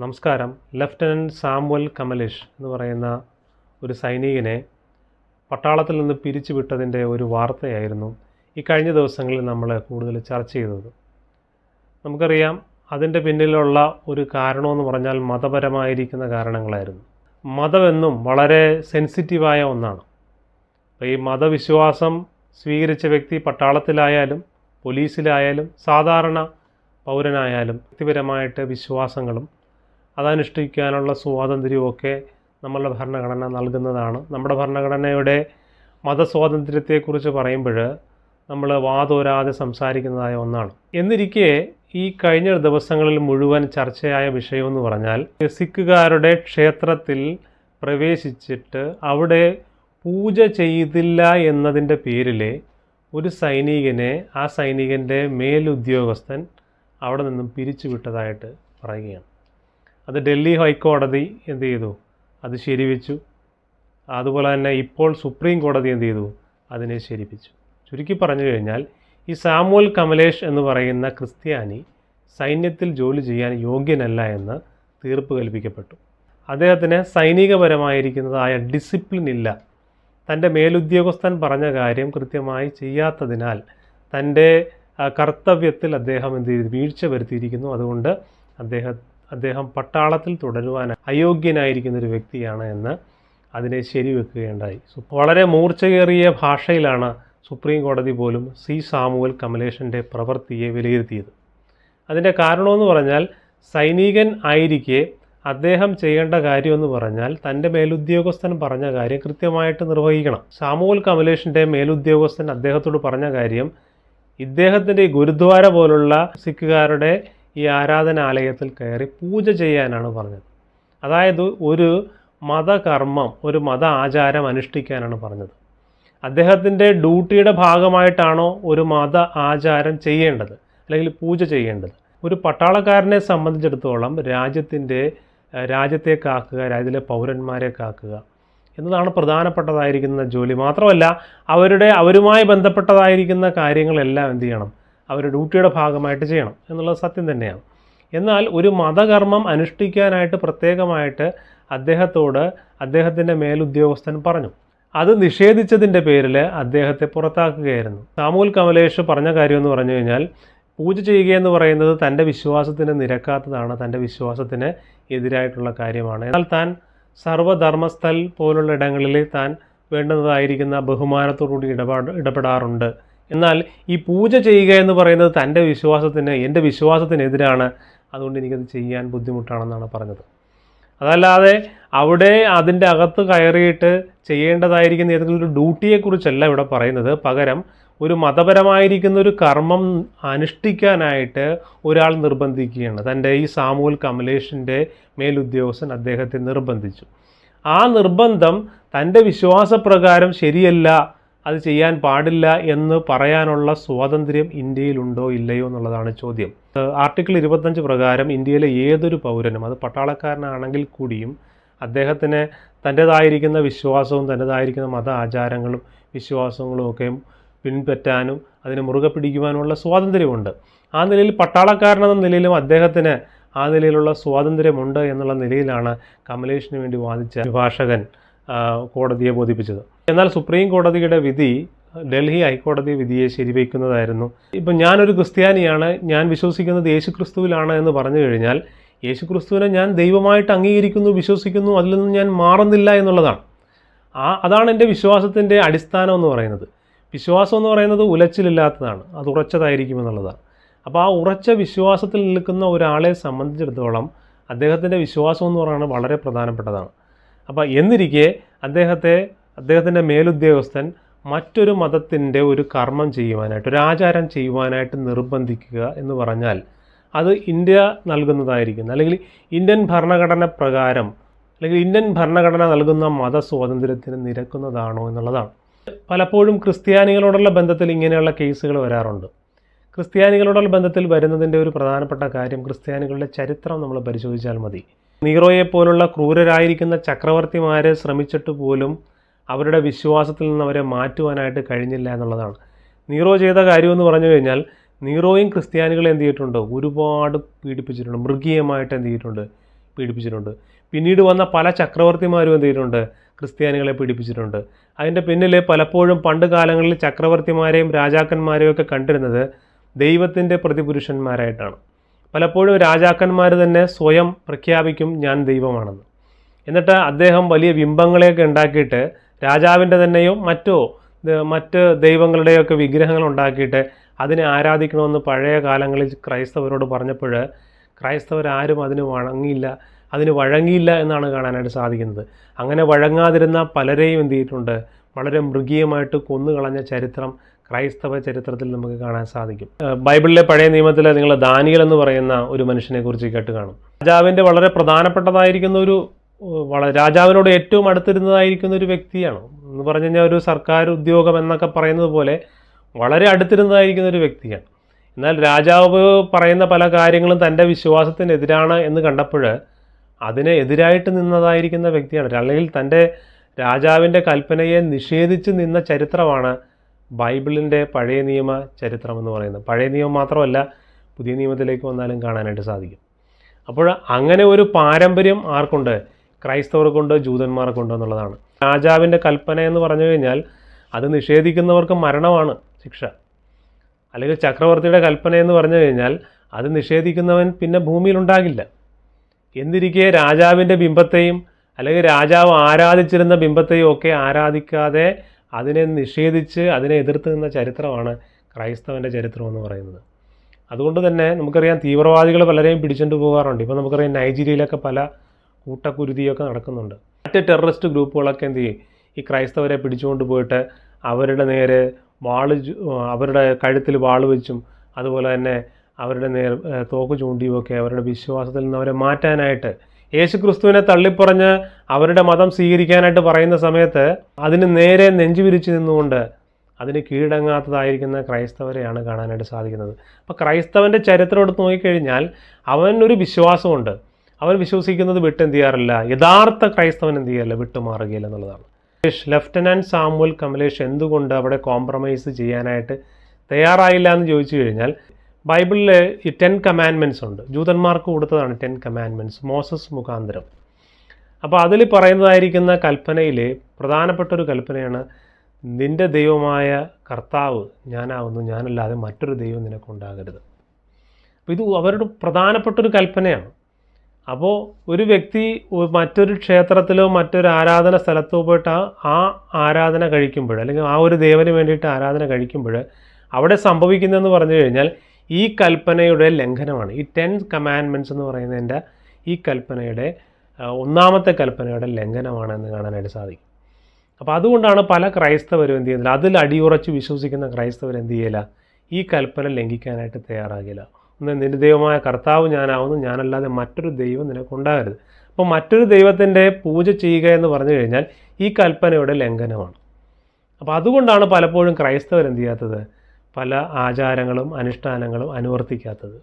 നമസ്കാരം. Lieutenant Samuel Kamlesh എന്ന് പറയുന്ന ഒരു സൈനികനെ പട്ടാളത്തിൽ നിന്ന് പിരിച്ചുവിട്ടതിൻ്റെ ഒരു വാർത്തയായിരുന്നു ഈ കഴിഞ്ഞ ദിവസങ്ങളിൽ നമ്മൾ കൂടുതൽ ചർച്ച ചെയ്തത്. നമുക്കറിയാം, അതിൻ്റെ പിന്നിലുള്ള ഒരു കാരണമെന്ന് പറഞ്ഞാൽ മതപരമായിരിക്കുന്ന കാരണങ്ങളായിരുന്നു. മതമെന്നും വളരെ സെൻസിറ്റീവായ ഒന്നാണ്. അപ്പോൾ ഈ മതവിശ്വാസം സ്വീകരിച്ച വ്യക്തി പട്ടാളത്തിലായാലും പോലീസിലായാലും സാധാരണ പൗരനായാലും വ്യക്തിപരമായിട്ട് വിശ്വാസങ്ങളും അതനുഷ്ഠിക്കാനുള്ള സ്വാതന്ത്ര്യവുമൊക്കെ നമ്മളുടെ ഭരണഘടന നൽകുന്നതാണ്. നമ്മുടെ ഭരണഘടനയുടെ മതസ്വാതന്ത്ര്യത്തെക്കുറിച്ച് പറയുമ്പോൾ നമ്മൾ വാതോരാതെ സംസാരിക്കുന്നതായ ഒന്നാണ്. എന്നിരിക്കെ ഈ കഴിഞ്ഞ ദിവസങ്ങളിൽ മുഴുവൻ ചർച്ചയായ വിഷയമെന്ന് പറഞ്ഞാൽ സിഖുകാരുടെ ക്ഷേത്രത്തിൽ പ്രവേശിച്ചിട്ട് അവിടെ പൂജ ചെയ്തില്ല എന്നതിൻ്റെ പേരിൽ ഒരു സൈനികനെ ആ സൈനികൻ്റെ മേലുദ്യോഗസ്ഥൻ അവിടെ നിന്നും പിരിച്ചുവിട്ടതായിട്ട് പറയുകയാണ്. അത് ഡൽഹി ഹൈക്കോടതി എന്ത് ചെയ്തു? അത് ശരിവെച്ചു. അതുപോലെ തന്നെ ഇപ്പോൾ സുപ്രീം കോടതി എന്ത് ചെയ്തു? അതിനെ ശരിപ്പിച്ചു. ചുരുക്കി പറഞ്ഞു കഴിഞ്ഞാൽ ഈ സാമുവൽ കമലേഷ് എന്ന് പറയുന്ന ക്രിസ്ത്യാനി സൈന്യത്തിൽ ജോലി ചെയ്യാൻ യോഗ്യനല്ല എന്ന് തീർപ്പ് കൽപ്പിക്കപ്പെട്ടു. അദ്ദേഹത്തിന് സൈനികപരമായിരിക്കുന്നതായ ഡിസിപ്ലിൻ ഇല്ല. തൻ്റെ മേലുദ്യോഗസ്ഥൻ പറഞ്ഞ കാര്യം കൃത്യമായി ചെയ്യാത്തതിനാൽ തൻ്റെ കർത്തവ്യത്തിൽ അദ്ദേഹം എന്ത് ചെയ്തു? വീഴ്ച വരുത്തിയിരിക്കുന്നു. അതുകൊണ്ട് അദ്ദേഹം പട്ടാളത്തിൽ തുടരുവാൻ അയോഗ്യനായിരിക്കുന്നൊരു വ്യക്തിയാണ് എന്ന് അതിനെ ശരിവെക്കുകയുണ്ടായി. വളരെ മൂർച്ചയേറിയ ഭാഷയിലാണ് സുപ്രീം കോടതി പോലും സാമുവൽ കമലേഷിൻ്റെ പ്രവൃത്തിയെ വിലയിരുത്തിയത്. അതിൻ്റെ കാരണമെന്ന് പറഞ്ഞാൽ സൈനികൻ ആയിരിക്കെ അദ്ദേഹം ചെയ്യേണ്ട കാര്യമെന്ന് പറഞ്ഞാൽ തൻ്റെ മേലുദ്യോഗസ്ഥൻ പറഞ്ഞ കാര്യം കൃത്യമായിട്ട് നിർവഹിക്കണം. സാമുവൽ കമലേഷിൻ്റെ മേലുദ്യോഗസ്ഥൻ അദ്ദേഹത്തോട് പറഞ്ഞ കാര്യം ഇദ്ദേഹത്തിൻ്റെ ഗുരുദ്വാര പോലുള്ള സിഖുകാരുടെ ഈ ആരാധനാലയത്തിൽ കയറി പൂജ ചെയ്യാനാണ് പറഞ്ഞത്. അതായത് ഒരു മതകർമ്മം, ഒരു മത ആചാരം അനുഷ്ഠിക്കാനാണ് പറഞ്ഞത്. അദ്ദേഹത്തിൻ്റെ ഡ്യൂട്ടിയുടെ ഭാഗമായിട്ടാണോ ഒരു മത ആചാരം ചെയ്യേണ്ടത് അല്ലെങ്കിൽ പൂജ ചെയ്യേണ്ടത്? ഒരു പട്ടാളക്കാരനെ സംബന്ധിച്ചിടത്തോളം രാജ്യത്തെ കാക്കുക, രാജ്യത്തിലെ പൗരന്മാരെ കാക്കുക എന്നതാണ് പ്രധാനപ്പെട്ടതായിരിക്കുന്ന ജോലി. മാത്രമല്ല അവരുമായി ബന്ധപ്പെട്ടതായിരിക്കുന്ന കാര്യങ്ങളെല്ലാം എന്ത് ചെയ്യണം? അവർ ഡ്യൂട്ടിയുടെ ഭാഗമായിട്ട് ചെയ്യണം എന്നുള്ളത് സത്യം തന്നെയാണ്. എന്നാൽ ഒരു മതകർമ്മം അനുഷ്ഠിക്കാനായിട്ട് പ്രത്യേകമായിട്ട് അദ്ദേഹത്തിൻ്റെ മേലുദ്യോഗസ്ഥൻ പറഞ്ഞു. അത് നിഷേധിച്ചതിൻ്റെ പേരിൽ അദ്ദേഹത്തെ പുറത്താക്കുകയായിരുന്നു. സാമുവൽ കമലേഷ് പറഞ്ഞ കാര്യമെന്ന് പറഞ്ഞു കഴിഞ്ഞാൽ പൂജ ചെയ്യുകയെന്ന് പറയുന്നത് തൻ്റെ വിശ്വാസത്തിന് നിരക്കാത്തതാണ്, തൻ്റെ വിശ്വാസത്തിന് എതിരായിട്ടുള്ള കാര്യമാണ്. എന്നാൽ താൻ സർവ്വധർമ്മസ്ഥൽ പോലുള്ള ഇടങ്ങളിൽ താൻ വേണ്ടുന്നതായിരിക്കുന്ന ബഹുമാനത്തോടുകൂടി ഇടപെടാറുണ്ട്. എന്നാൽ ഈ പൂജ ചെയ്യുക എന്ന് പറയുന്നത് എൻ്റെ വിശ്വാസത്തിനെതിരാണ്, അതുകൊണ്ട് എനിക്കത് ചെയ്യാൻ ബുദ്ധിമുട്ടാണെന്നാണ് പറഞ്ഞത്. അതല്ലാതെ അവിടെ അതിൻ്റെ അകത്ത് കയറിയിട്ട് ചെയ്യേണ്ടതായിരിക്കുന്ന ഏതെങ്കിലും ഒരു ഡ്യൂട്ടിയെക്കുറിച്ചല്ല ഇവിടെ പറയുന്നത്. പകരം ഒരു മതപരമായിരിക്കുന്ന ഒരു കർമ്മം അനുഷ്ഠിക്കാനായിട്ട് ഒരാൾ നിർബന്ധിക്കുകയാണ്. തൻ്റെ ഈ സാമുവൽ കമലേഷിൻ്റെ മേലുദ്യോഗസ്ഥൻ അദ്ദേഹത്തെ നിർബന്ധിച്ചു. ആ നിർബന്ധം തൻ്റെ വിശ്വാസപ്രകാരം ശരിയല്ല, അത് ചെയ്യാൻ പാടില്ല എന്ന് പറയാനുള്ള സ്വാതന്ത്ര്യം ഇന്ത്യയിലുണ്ടോ ഇല്ലയോ എന്നുള്ളതാണ് ചോദ്യം. ആർട്ടിക്കിൾ 25 പ്രകാരം ഇന്ത്യയിലെ ഏതൊരു പൗരനും, അത് പട്ടാളക്കാരനാണെങ്കിൽ കൂടിയും, അദ്ദേഹത്തിന് തൻ്റേതായിരിക്കുന്ന വിശ്വാസവും തൻ്റേതായിരിക്കുന്ന മത ആചാരങ്ങളും വിശ്വാസങ്ങളും ഒക്കെ പിൻപറ്റാനും അതിനെ മുറുകെ പിടിക്കുവാനുമുള്ള സ്വാതന്ത്ര്യമുണ്ട്. ആ നിലയിൽ പട്ടാളക്കാരനെന്ന നിലയിലും അദ്ദേഹത്തിന് ആ നിലയിലുള്ള സ്വാതന്ത്ര്യമുണ്ട് എന്നുള്ള നിലയിലാണ് കമലേഷിന് വേണ്ടി വാദിച്ച അഭിഭാഷകൻ കോടതിയെ ബോധിപ്പിച്ചത്. എന്നാൽ സുപ്രീം കോടതിയുടെ വിധി ഡൽഹി ഹൈക്കോടതി വിധിയെ ശരിവയ്ക്കുന്നതായിരുന്നു. ഇപ്പം ഞാനൊരു ക്രിസ്ത്യാനിയാണ്, ഞാൻ വിശ്വസിക്കുന്നത് യേശുക്രിസ്തുവിലാണ് എന്ന് പറഞ്ഞു കഴിഞ്ഞാൽ യേശുക്രിസ്തുവിനെ ഞാൻ ദൈവമായിട്ട് അംഗീകരിക്കുന്നു, വിശ്വസിക്കുന്നു, അതിൽ നിന്നും ഞാൻ മാറുന്നില്ല എന്നുള്ളതാണ്. അതാണ് എൻ്റെ വിശ്വാസത്തിൻ്റെ അടിസ്ഥാനം എന്ന് പറയുന്നത്. വിശ്വാസം എന്ന് പറയുന്നത് ഉലച്ചിലില്ലാത്തതാണ്, അത് ഉറച്ചതായിരിക്കുമെന്നുള്ളതാണ്. അപ്പോൾ ആ ഉറച്ച വിശ്വാസത്തിൽ നിൽക്കുന്ന ഒരാളെ സംബന്ധിച്ചിടത്തോളം അദ്ദേഹത്തിൻ്റെ വിശ്വാസം എന്ന് പറയുന്നത് വളരെ പ്രധാനപ്പെട്ടതാണ്. അപ്പോൾ എന്നിരിക്കെ അദ്ദേഹത്തിൻ്റെ മേലുദ്യോഗസ്ഥൻ മറ്റൊരു മതത്തിൻ്റെ ഒരു കർമ്മം ചെയ്യുവാനായിട്ട്, ഒരു ആചാരം ചെയ്യുവാനായിട്ട് നിർബന്ധിക്കുക എന്ന് പറഞ്ഞാൽ അത് ഇന്ത്യ നൽകുന്നതായിരിക്കുന്ന അല്ലെങ്കിൽ ഇന്ത്യൻ ഭരണഘടന പ്രകാരം അല്ലെങ്കിൽ ഇന്ത്യൻ ഭരണഘടന നൽകുന്ന മതസ്വാതന്ത്ര്യത്തിന് നിരക്കുന്നതാണോ എന്നുള്ളതാണ്. പലപ്പോഴും ക്രിസ്ത്യാനികളോടുള്ള ബന്ധത്തിൽ ഇങ്ങനെയുള്ള കേസുകൾ വരാറുണ്ട്. ക്രിസ്ത്യാനികളോടുള്ള ബന്ധത്തിൽ വരുന്നതിൻ്റെ ഒരു പ്രധാനപ്പെട്ട കാര്യം ക്രിസ്ത്യാനികളുടെ ചരിത്രം നമ്മൾ പരിശോധിച്ചാൽ മതി. നീറോയെപ്പോലുള്ള ക്രൂരരായിരിക്കുന്ന ചക്രവർത്തിമാരെ ശ്രമിച്ചിട്ട് പോലും അവരുടെ വിശ്വാസത്തിൽ നിന്ന് അവരെ മാറ്റുവാനായിട്ട് കഴിഞ്ഞില്ല എന്നുള്ളതാണ്. നീറോ ചെയ്ത കാര്യമെന്ന് പറഞ്ഞു കഴിഞ്ഞാൽ നീറോയും ക്രിസ്ത്യാനികളെ എന്ത് ചെയ്തിട്ടുണ്ട്? ഒരുപാട് പീഡിപ്പിച്ചിട്ടുണ്ട്, മൃഗീയമായിട്ട് എന്ത് ചെയ്തിട്ടുണ്ട്? പീഡിപ്പിച്ചിട്ടുണ്ട്. പിന്നീട് വന്ന പല ചക്രവർത്തിമാരും എന്ത് ചെയ്തിട്ടുണ്ട്? ക്രിസ്ത്യാനികളെ പീഡിപ്പിച്ചിട്ടുണ്ട്. അതിൻ്റെ പിന്നിൽ പലപ്പോഴും പണ്ട് കാലങ്ങളിൽ ചക്രവർത്തിമാരെയും രാജാക്കന്മാരെയും ഒക്കെ കണ്ടിരുന്നത് ദൈവത്തിൻ്റെ പ്രതിപുരുഷന്മാരായിട്ടാണ്. പലപ്പോഴും രാജാക്കന്മാർ തന്നെ സ്വയം പ്രഖ്യാപിക്കും ഞാൻ ദൈവമാണെന്ന്. എന്നിട്ട് അദ്ദേഹം വലിയ ബിംബങ്ങളെയൊക്കെ ഉണ്ടാക്കിയിട്ട് രാജാവിൻ്റെ തന്നെയോ മറ്റ് ദൈവങ്ങളുടെയൊക്കെ വിഗ്രഹങ്ങൾ ഉണ്ടാക്കിയിട്ട് അതിനെ ആരാധിക്കണമെന്ന് പഴയ കാലങ്ങളിൽ ക്രൈസ്തവരോട് പറഞ്ഞപ്പോൾ ക്രൈസ്തവരാരും അതിന് വഴങ്ങിയില്ല എന്നാണ് കാണാനായിട്ട് സാധിക്കുന്നത്. അങ്ങനെ വഴങ്ങാതിരുന്ന പലരെയും എന്ത് ചെയ്തിട്ടുണ്ട്? വളരെ മൃഗീയമായിട്ട് കൊന്നുകളഞ്ഞ ചരിത്രം ക്രൈസ്തവ ചരിത്രത്തിൽ നമുക്ക് കാണാൻ സാധിക്കും. ബൈബിളിലെ പഴയ നിയമത്തിൽ നിങ്ങൾ ദാനിയേൽ എന്ന് പറയുന്ന ഒരു മനുഷ്യനെ കുറിച്ച് കേട്ട് കാണും. രാജാവിൻ്റെ വളരെ പ്രധാനപ്പെട്ടതായിരിക്കുന്ന രാജാവിനോട് ഏറ്റവും അടുത്തിരുന്നതായിരിക്കുന്ന ഒരു വ്യക്തിയാണ്. എന്ന് പറഞ്ഞു കഴിഞ്ഞാൽ ഒരു സർക്കാർ ഉദ്യോഗം എന്നൊക്കെ പറയുന്നത് പോലെ വളരെ അടുത്തിരുന്നതായിരിക്കുന്ന ഒരു വ്യക്തിയാണ്. എന്നാൽ രാജാവ് പറയുന്ന പല കാര്യങ്ങളും തൻ്റെ വിശ്വാസത്തിനെതിരാണ് എന്ന് കണ്ടപ്പോൾ അതിന് എതിരായിട്ട് നിന്നതായിരിക്കുന്ന വ്യക്തിയാണ്. അല്ലെങ്കിൽ തൻ്റെ രാജാവിൻ്റെ കൽപ്പനയെ നിഷേധിച്ച് നിന്ന ചരിത്രമാണ് ബൈബിളിൻ്റെ പഴയ നിയമ ചരിത്രം എന്ന് പറയുന്നത്. പഴയ നിയമം മാത്രമല്ല, പുതിയ നിയമത്തിലേക്ക് വന്നാലും കാണാനായിട്ട് സാധിക്കും. അപ്പോൾ അങ്ങനെ ഒരു പാരമ്പര്യം ആർക്കുണ്ട്? ക്രൈസ്തവർക്കുണ്ട്, ജൂതന്മാർക്കുണ്ട് എന്നുള്ളതാണ്. രാജാവിൻ്റെ കൽപ്പന എന്ന് പറഞ്ഞു കഴിഞ്ഞാൽ അത് നിഷേധിക്കുന്നവർക്ക് മരണമാണ് ശിക്ഷ. അല്ലെങ്കിൽ ചക്രവർത്തിയുടെ കൽപ്പന എന്ന് പറഞ്ഞു കഴിഞ്ഞാൽ അത് നിഷേധിക്കുന്നവൻ പിന്നെ ഭൂമിയിലുണ്ടാകില്ല. എന്നിരിക്കെ രാജാവിൻ്റെ ബിംബത്തെയും അല്ലെങ്കിൽ രാജാവ് ആരാധിച്ചിരുന്ന ബിംബത്തെയും ഒക്കെ ആരാധിക്കാതെ അതിനെ നിഷേധിച്ച് അതിനെ എതിർത്ത് നിന്ന ചരിത്രമാണ് ക്രൈസ്തവൻ്റെ ചരിത്രം എന്ന് പറയുന്നത്. അതുകൊണ്ട് തന്നെ നമുക്കറിയാം തീവ്രവാദികൾ പലരെയും പിടിച്ചുകൊണ്ട് പോകാറുണ്ട്. ഇപ്പോൾ നമുക്കറിയാം നൈജീരിയയിലൊക്കെ പല കൂട്ടക്കുരുതിയൊക്കെ നടക്കുന്നുണ്ട്. മറ്റ് ടെററിസ്റ്റ് ഗ്രൂപ്പുകളൊക്കെ എന്ത് ചെയ്യും? ഈ ക്രൈസ്തവരെ പിടിച്ചുകൊണ്ട് പോയിട്ട് അവരുടെ നേരെ അവരുടെ കഴുത്തിൽ വാള് വെച്ചും അതുപോലെ തന്നെ അവരുടെ തോക്ക് ചൂണ്ടിയുമൊക്കെ അവരുടെ വിശ്വാസത്തിൽ നിന്ന് അവരെ മാറ്റാനായിട്ട് യേശുക്രിസ്തുവിനെ തള്ളിപ്പറഞ്ഞ് അവരുടെ മതം സ്വീകരിക്കാനായിട്ട് പറയുന്ന സമയത്ത് അതിന് നേരെ നെഞ്ചുവിരിച്ച് നിന്നുകൊണ്ട് അതിന് കീഴടങ്ങാത്തതായിരിക്കുന്ന ക്രൈസ്തവരെയാണ് കാണാനായിട്ട് സാധിക്കുന്നത്. അപ്പോൾ ക്രൈസ്തവൻ്റെ ചരിത്രം എടുത്ത് നോക്കിക്കഴിഞ്ഞാൽ അവനൊരു വിശ്വാസമുണ്ട്. അവൻ വിശ്വസിക്കുന്നത് എന്ത് ചെയ്യാറില്ല, യഥാർത്ഥ ക്രൈസ്തവൻ എന്ത് ചെയ്യാറില്ല, വിട്ടുമാറുകയില്ല എന്നുള്ളതാണ്. ലഫ്റ്റനൻറ്റ് സാമുവൽ കമലേഷ് എന്തുകൊണ്ട് അവിടെ കോംപ്രമൈസ് ചെയ്യാനായിട്ട് തയ്യാറായില്ല എന്ന് ചോദിച്ചു കഴിഞ്ഞാൽ ബൈബിളിൽ ഈ 10 കമാൻഡ്മെൻറ്റ്സ് ഉണ്ട്. ജൂതന്മാർക്ക് കൊടുത്തതാണ് 10 കമാൻഡ്മെൻറ്റ്സ് മോസസ് മുഖാന്തരം. അപ്പോൾ അതിൽ പറയുന്നതായിരിക്കുന്ന കൽപ്പനയിൽ പ്രധാനപ്പെട്ടൊരു കൽപ്പനയാണ് നിൻ്റെ ദൈവമായ കർത്താവ് ഞാനാവുന്നു, ഞാനല്ലാതെ മറ്റൊരു ദൈവം നിനക്കുണ്ടാകരുത്. അപ്പോൾ ഇത് അവരുടെ പ്രധാനപ്പെട്ടൊരു കൽപ്പനയാണ്. അപ്പോൾ ഒരു വ്യക്തി മറ്റൊരു ക്ഷേത്രത്തിലോ മറ്റൊരു ആരാധന സ്ഥലത്തോ പോയിട്ട് ആ ആരാധന കഴിക്കുമ്പോൾ അല്ലെങ്കിൽ ആ ഒരു ദേവന് വേണ്ടിയിട്ട് ആരാധന കഴിക്കുമ്പോൾ അവിടെ സംഭവിക്കുന്നതെന്ന് പറഞ്ഞു കഴിഞ്ഞാൽ ഈ കൽപ്പനയുടെ ലംഘനമാണ്. ഈ 10 കമാൻഡ്മെൻറ്റ്സ് എന്ന് പറയുന്നതിൻ്റെ ഈ കൽപ്പനയുടെ ഒന്നാമത്തെ കൽപ്പനയുടെ ലംഘനമാണെന്ന് കാണാനായിട്ട് സാധിക്കും. അപ്പോൾ അതുകൊണ്ടാണ് പല ക്രൈസ്തവരും എന്ത് ചെയ്യുന്നില്ല, അതിൽ അടിയുറച്ച് വിശ്വസിക്കുന്ന ക്രൈസ്തവർ എന്ത് ചെയ്യില്ല, ഈ കൽപ്പന ലംഘിക്കാനായിട്ട് തയ്യാറാകില്ല. നിൻ്റെ ദൈവമായ കർത്താവ് ഞാനാവുന്നു, ഞാനല്ലാതെ മറ്റൊരു ദൈവം നിനക്കുണ്ടാകരുത്. അപ്പോൾ മറ്റൊരു ദൈവത്തിൻ്റെ പൂജ ചെയ്യുക എന്ന് പറഞ്ഞു കഴിഞ്ഞാൽ ഈ കൽപ്പനയുടെ ലംഘനമാണ്. അപ്പോൾ അതുകൊണ്ടാണ് പലപ്പോഴും ക്രൈസ്തവർ എന്ത് ചെയ്യാത്തത്, പല ആചാരങ്ങളും അനുഷ്ഠാനങ്ങളും അനുവർത്തിക്കാത്തത്.